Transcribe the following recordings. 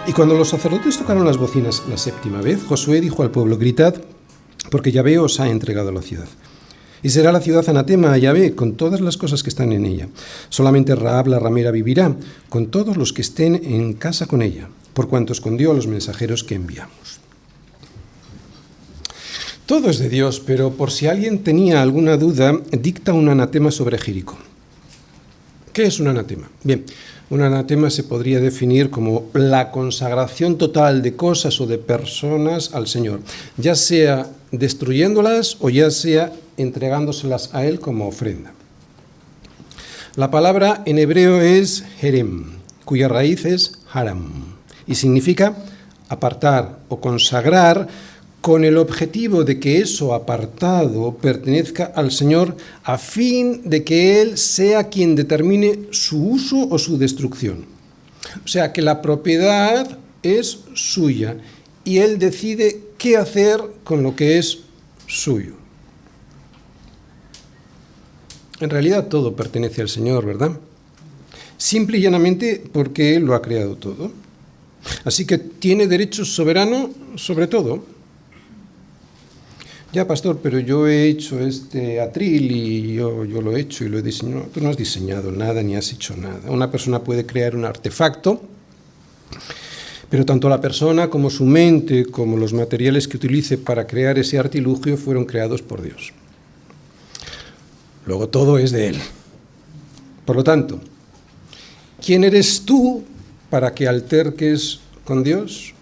Y cuando los sacerdotes tocaron las bocinas la 7ª vez, Josué dijo al pueblo: gritad, porque Yahvé os ha entregado la ciudad. Y será la ciudad anatema a Yahvé, con todas las cosas que están en ella. Solamente Rahab la ramera vivirá, con todos los que estén en casa con ella, por cuanto escondió a los mensajeros que enviamos. Todo es de Dios, pero por si alguien tenía alguna duda, dicta un anatema sobre Jericó. ¿Qué es un anatema? Bien, un anatema se podría definir como la consagración total de cosas o de personas al Señor, ya sea destruyéndolas o ya sea entregándoselas a Él como ofrenda. La palabra en hebreo es herem, cuya raíz es haram, y significa apartar o consagrar, con el objetivo de que eso apartado pertenezca al Señor a fin de que Él sea quien determine su uso o su destrucción. O sea, que la propiedad es suya y Él decide qué hacer con lo que es suyo. En realidad todo pertenece al Señor, ¿verdad? Simple y llanamente porque Él lo ha creado todo. Así que tiene derecho soberano sobre todo. Ya, pastor, pero yo he hecho este atril y yo lo he hecho y lo he diseñado. Tú no has diseñado nada ni has hecho nada. Una persona puede crear un artefacto, pero tanto la persona como su mente, como los materiales que utilice para crear ese artilugio fueron creados por Dios. Luego todo es de Él. Por lo tanto, ¿quién eres tú para que alterques con Dios?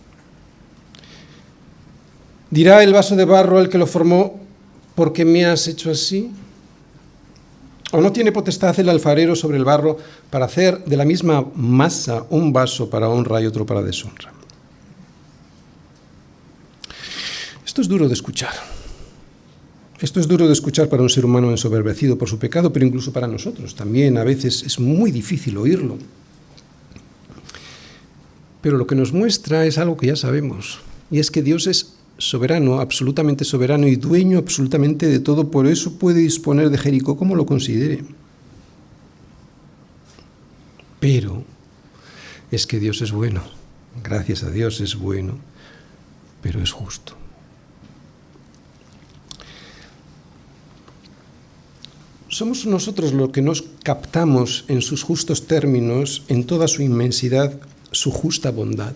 ¿Dirá el vaso de barro al que lo formó: ¿por qué me has hecho así? ¿O no tiene potestad el alfarero sobre el barro para hacer de la misma masa un vaso para honra y otro para deshonra? Esto es duro de escuchar. Esto es duro de escuchar para un ser humano ensoberbecido por su pecado, pero incluso para nosotros también a veces es muy difícil oírlo. Pero lo que nos muestra es algo que ya sabemos, y es que Dios es soberano, absolutamente soberano y dueño absolutamente de todo, por eso puede disponer de Jericó como lo considere. Pero es que Dios es bueno, gracias a Dios es bueno, pero es justo. Somos nosotros los que nos captamos en sus justos términos, en toda su inmensidad, su justa bondad.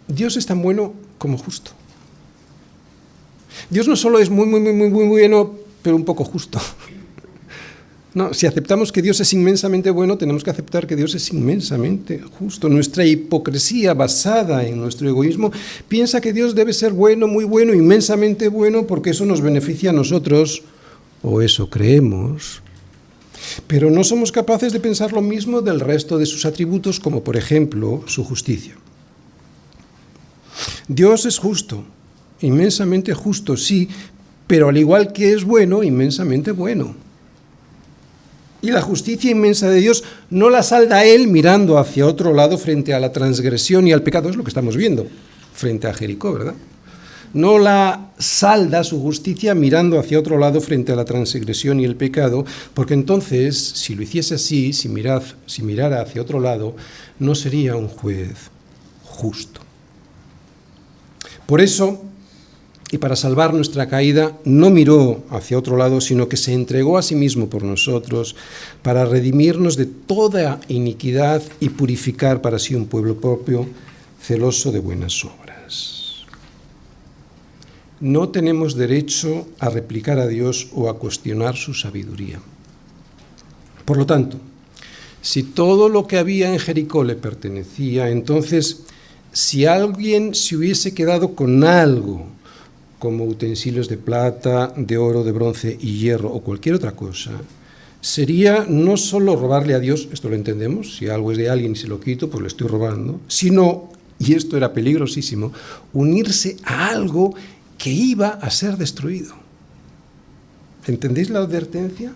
Dios es tan bueno como justo. Dios no solo es muy bueno, pero un poco justo. No, si aceptamos que Dios es inmensamente bueno, tenemos que aceptar que Dios es inmensamente justo. Nuestra hipocresía basada en nuestro egoísmo piensa que Dios debe ser bueno, muy bueno, inmensamente bueno, porque eso nos beneficia a nosotros, o eso creemos. Pero no somos capaces de pensar lo mismo del resto de sus atributos, como por ejemplo su justicia. Dios es justo, inmensamente justo, sí, pero al igual que es bueno, inmensamente bueno. Y la justicia inmensa de Dios no la salda Él mirando hacia otro lado frente a la transgresión y al pecado, es lo que estamos viendo frente a Jericó, ¿verdad? No la salda su justicia mirando hacia otro lado frente a la transgresión y el pecado, porque entonces, si lo hiciese así, si mirara hacia otro lado, no sería un juez justo. Por eso, y para salvar nuestra caída, no miró hacia otro lado, sino que se entregó a sí mismo por nosotros para redimirnos de toda iniquidad y purificar para sí un pueblo propio, celoso de buenas obras. No tenemos derecho a replicar a Dios o a cuestionar su sabiduría. Por lo tanto, si todo lo que había en Jericó le pertenecía, entonces, si alguien se hubiese quedado con algo, como utensilios de plata, de oro, de bronce y hierro o cualquier otra cosa, sería no solo robarle a Dios, esto lo entendemos, si algo es de alguien y se lo quito, pues le estoy robando, sino, y esto era peligrosísimo, unirse a algo que iba a ser destruido. ¿Entendéis la advertencia?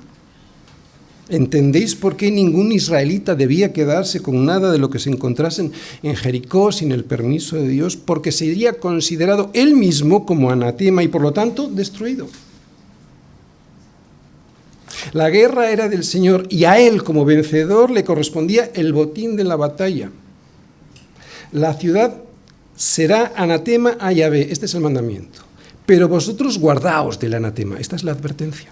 ¿Entendéis por qué ningún israelita debía quedarse con nada de lo que se encontrasen en Jericó sin el permiso de Dios? Porque sería considerado él mismo como anatema y por lo tanto destruido. La guerra era del Señor y a Él como vencedor le correspondía el botín de la batalla. La ciudad será anatema a Yahvé, este es el mandamiento. Pero vosotros guardaos del anatema, esta es la advertencia.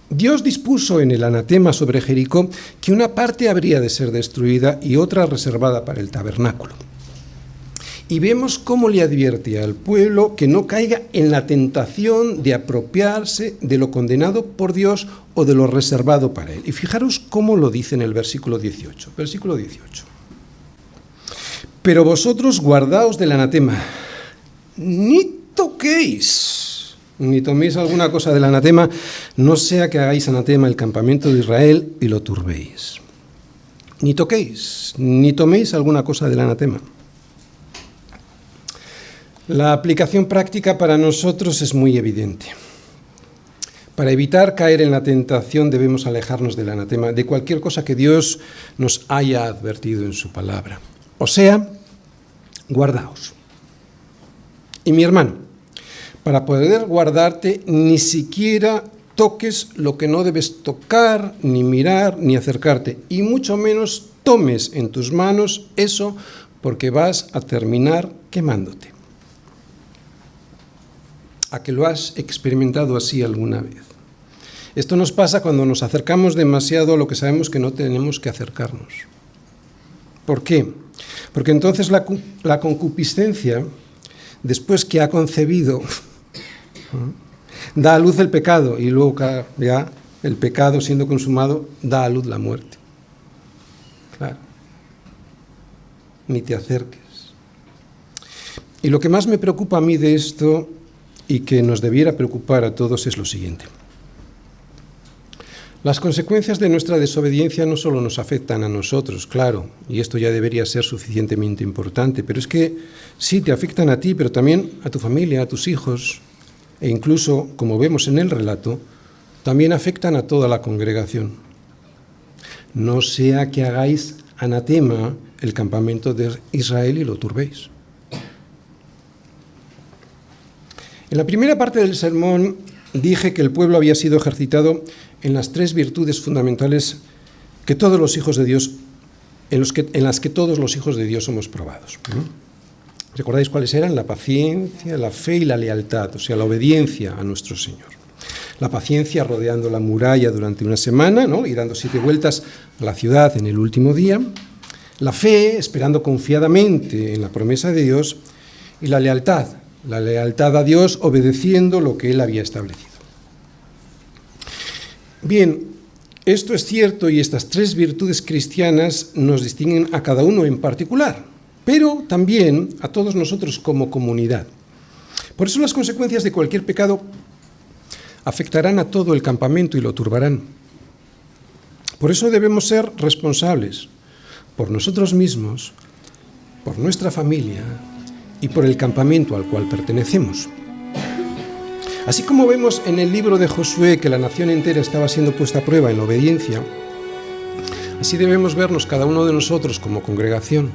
Dios dispuso en el anatema sobre Jericó que una parte habría de ser destruida y otra reservada para el tabernáculo. Y vemos cómo le advierte al pueblo que no caiga en la tentación de apropiarse de lo condenado por Dios o de lo reservado para Él. Y fijaros cómo lo dice en el versículo 18. Versículo 18. Pero vosotros guardaos del anatema, ni toquéis, ni toméis alguna cosa del anatema, no sea que hagáis anatema el campamento de Israel y lo turbéis. Ni toquéis, ni toméis alguna cosa del anatema. La aplicación práctica para nosotros es muy evidente. Para evitar caer en la tentación debemos alejarnos del anatema, de cualquier cosa que Dios nos haya advertido en su palabra. O sea, guardaos. Y mi hermano, para poder guardarte, ni siquiera toques lo que no debes tocar, ni mirar, ni acercarte, y mucho menos tomes en tus manos eso, porque vas a terminar quemándote. ¿A que lo has experimentado así alguna vez? Esto nos pasa cuando nos acercamos demasiado a lo que sabemos que no tenemos que acercarnos. ¿Por qué? Porque entonces la concupiscencia, después que ha concebido, da a luz el pecado y luego ya el pecado siendo consumado da a luz la muerte. Claro. Ni te acerques. Y lo que más me preocupa a mí de esto y que nos debiera preocupar a todos es lo siguiente. Las consecuencias de nuestra desobediencia no solo nos afectan a nosotros, claro, y esto ya debería ser suficientemente importante, pero es que sí te afectan a ti, pero también a tu familia, a tus hijos, e incluso, como vemos en el relato, también afectan a toda la congregación. No sea que hagáis anatema el campamento de Israel y lo turbéis. En la primera parte del sermón dije que el pueblo había sido ejercitado en las tres virtudes fundamentales que todos los hijos de Dios, en las que todos los hijos de Dios somos probados. ¿Recordáis cuáles eran? La paciencia, la fe y la lealtad, o sea, la obediencia a nuestro Señor. La paciencia rodeando la muralla durante una semana, ¿no? Y dando 7 vueltas a la ciudad en el último día. La fe, esperando confiadamente en la promesa de Dios. Y la lealtad a Dios, obedeciendo lo que Él había establecido. Bien, esto es cierto y estas tres virtudes cristianas nos distinguen a cada uno en particular, pero también a todos nosotros como comunidad. Por eso las consecuencias de cualquier pecado afectarán a todo el campamento y lo turbarán. Por eso debemos ser responsables por nosotros mismos, por nuestra familia y por el campamento al cual pertenecemos. Así como vemos en el libro de Josué que la nación entera estaba siendo puesta a prueba en la obediencia, así debemos vernos cada uno de nosotros como congregación.